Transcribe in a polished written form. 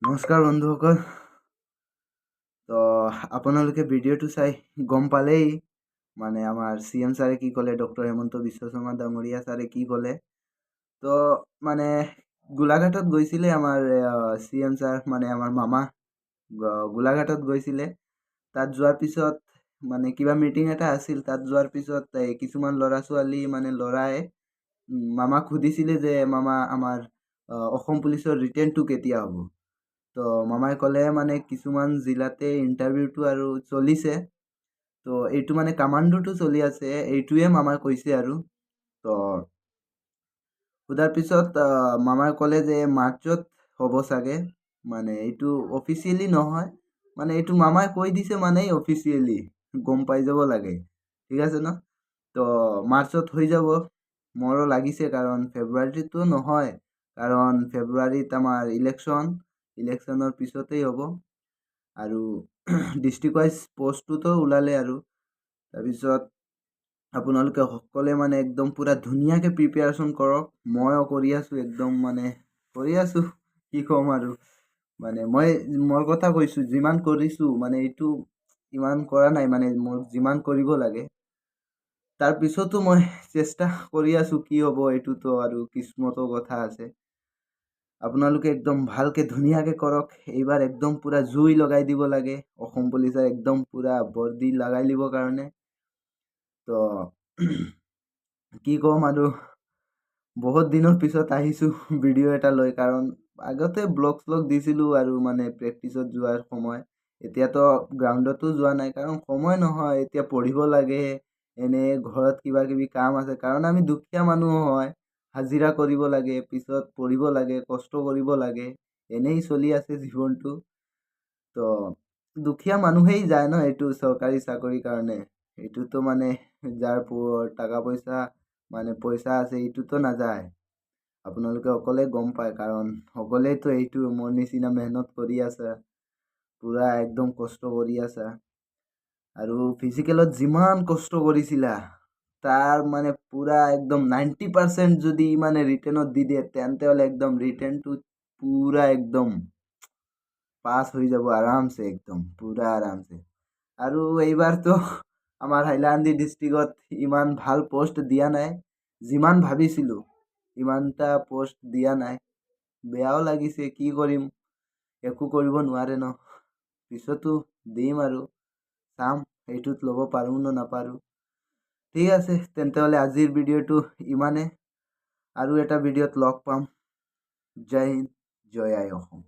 নমস্কাৰ বন্ধুসকল। তো আপোনালোকে ভিডিঅ'টো চাই গম পালেই মানে আমাৰ CM ছাৰে কি ক'লে, ডক্টৰ হেমন্ত বিশ্ব শৰ্মা ডাঙৰীয়া ছাৰে কি ক'লে। তো মানে গোলাঘাটত গৈছিলে আমাৰ CM ছাৰ, মানে আমাৰ মামা গোলাঘাটত গৈছিলে। তাত যোৱাৰ পিছত মানে কিবা মিটিং এটা আছিল। তাত যোৱাৰ পিছত কিছুমান ল'ৰা ছোৱালী মানে ল'ৰাই মামাক সুধিছিলে যে মামা আমাৰ অসম পুলিচৰ ৰিটেনটো কেতিয়া হ'ব। তো মামাই ক'লে মানে কিছুমান জিলাতে ইণ্টাৰভিউটো আৰু চলিছে, তো এইটো মানে কামাণ্ডোটো চলি আছে, এইটোৱে মামাই কৈছে আৰু। তো সোধাৰ পিছত মামাই ক'লে যে মাৰ্চত হ'ব চাগে, মানে এইটো অফিচিয়েলি নহয়, মানে এইটো মামাই কৈ দিছে মানে অফিচিয়েলি গম পাই যাব লাগে, ঠিক আছে ন। তো মাৰ্চত হৈ যাব মোৰো লাগিছে, কাৰণ ফেব্ৰুৱাৰীটো নহয়, কাৰণ ফেব্ৰুৱাৰীত আমাৰ ইলেকশ্যনৰ পিছতেই হ'ব। আৰু ডিষ্ট্ৰিক্ট ৱাইজ পষ্টটোতো ওলালে আৰু তাৰপিছত আপোনালোকে সকলোৱে মানে একদম পূৰা ধুনীয়াকৈ প্ৰিপেয়াৰেশ্যন কৰক। ময়ো কৰি আছোঁ, একদম মানে কৰি আছোঁ, কি ক'ম আৰু। মানে মই মোৰ কথা কৈছোঁ, যিমান কৰিছোঁ মানে এইটো ইমান কৰা নাই, মানে মোৰ যিমান কৰিব লাগে তাৰপিছতো মই চেষ্টা কৰি আছোঁ। কি হ'ব এইটোতো আৰু কিসমতৰ কথা আছে। আপোনালোকে একদম ভালকৈ ধুনীয়াকৈ কৰক। এইবাৰ একদম পূৰা জুই লগাই দিব লাগে অসম পুলিচৰ, একদম পূৰা বৰ্দি লগাই দিবৰ কাৰণে। তো কি ক'ম আৰু, বহুত দিনৰ পিছত আহিছোঁ ভিডিঅ' এটা লৈ, কাৰণ আগতে ব্লগ দিছিলোঁ আৰু মানে প্ৰেক্টিচত যোৱাৰ সময়। এতিয়াতো গ্ৰাউণ্ডতো যোৱা নাই, কাৰণ সময় নহয়, এতিয়া পঢ়িব লাগে, এনে ঘৰত কিবা কিবি কাম আছে, কাৰণ আমি দুখীয়া মানুহ হয়, হাজিৰা কৰিব লাগে, পিছত পঢ়িব লাগে, কষ্ট কৰিব লাগে, এনেই চলি আছে জীৱনটো। তো দুখীয়া মানুহেই যায় ন এইটো চৰকাৰী চাকৰিৰ কাৰণে। এইটোতো মানে যাৰ টকা পইচা মানে পইচা আছে এইটোতো নাযায়। আপোনালোকে অকলে গম পায়, কাৰণ সকলেতো এইটো মোৰ নিচিনা মেহনত কৰি আছে, পূৰা একদম কষ্ট কৰি আছা। আৰু ফিজিকেলত যিমান কষ্ট কৰিছিলা তাৰ মানে পূৰা একদম 90% যদি মানে ৰিটেনত দি দিয়ে, তেন্তে হ'লে একদম ৰিটেনটো পূৰা একদম পাছ হৈ যাব আৰামছে, একদম পূৰা আৰামছে। আৰু এইবাৰতো আমাৰ হাইলাকান্দি ডিষ্ট্ৰিক্টত ইমান ভাল পোষ্ট দিয়া নাই, যিমান ভাবিছিলোঁ ইমানটা পোষ্ট দিয়া নাই। বেয়াও লাগিছে, কি কৰিম, একো কৰিব নোৱাৰে ন। পিছতো দিম আৰু চাম এইটোত ল'ব পাৰোঁ নে নাপাৰোঁ। ঠিক আছে, তেন্তে হ'লে আজিৰ ভিডিঅ'টো ইমানে। আৰু এটা ভিডিঅ'ত লগ পাম। জয় হিন্দ, জয় আই অসম।